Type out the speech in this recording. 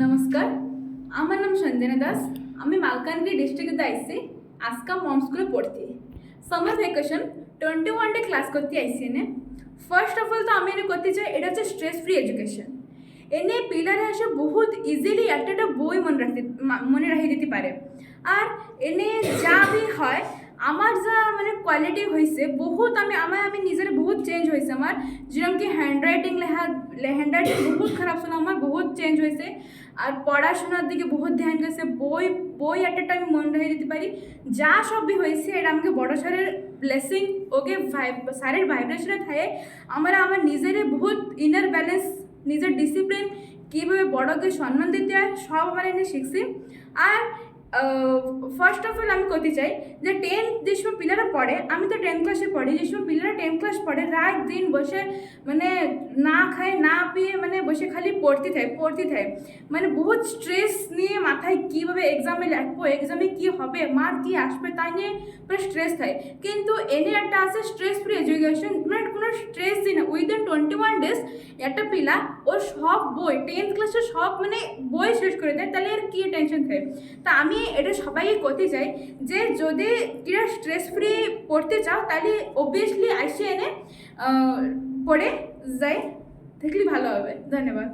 নমস্কার, আমার নাম সঞ্জনা দাস। আমি মালকানগিরি ডিস্ট্রিক্টে আইসি আজকা মম স্কুলে পড়তে। समर ভ্যাকেশন 21 ডে ক্লাস করতে আইসি এনে। ফার্স্ট অফ অল তো আমি এনে করতে চাই এটা হচ্ছে স্ট্রেস ফ্রি এডুকেশন। এনে পিলারে এসে বহুত ইজিলি একটা বই মনে রাখি দিতে পারে। আর এনে যা বি হয় আমার যা মানে কোয়ালিটি হয়েছে বহুত আমি নিজের বহুত চেঞ্জ হয়েছে আমার, যেরকম কি হ্যান্ডরাইটিং বহুত খারাপ ছিল, আমার বহুত চেঞ্জ হয়েছে। আর পড়াশোনার দিকে বহুত ধ্যান গেছে, বই একটা আমি মনে রেখে দিতে পারি। যা সবই হয়েছে এটা আমাকে বড় স্যারের ব্লেসিং, ওকে স্যারের ভাইব্রেশনে থাকে আমার নিজের বহুত ইনার ব্যালেন্স, নিজের ডিসিপ্লিন, কীভাবে বড়কে সম্মান দিতে হয় সব আমার এনে শিখছি। আর ফার্স্ট অফ অল আমি করতে চাই যে 10th যে সময় পিলারা পড়ে, আমি তো 10th ক্লাসে পড়ি, যে সময় পিলারা 10th ক্লাস পড়ে রাত দিন বসে মানে না খায় না পিয়ে মানে বসে খালি পড়তে থাকে, মানে বহুত স্ট্রেস নিয়ে মাথায় কীভাবে এক্সামে লিখবো, এক্সামে কী হবে, মার্ক কী আসবে তাই নিয়ে পুরো স্ট্রেস থাকে। কিন্তু এনে একটা আছে স্ট্রেস ফ্রি এডুকেশন, মানে কোনো স্ট্রেস দিই না। উইদিন 21 ডেজ একটা পিলা ওর সব বই 10th ক্লাসের সব মানে বই শেষ করে দেয়, তাহলে আর কী টেনশন থাকে। তা আমি এটা সবাইকে করতে চাই যে যদি কিরা স্ট্রেস ফ্রি পড়তে চাও তাহলে অবভিয়াসলি আইসি এনে পড়ে যাই, দেখলে ভালো হবে। ধন্যবাদ।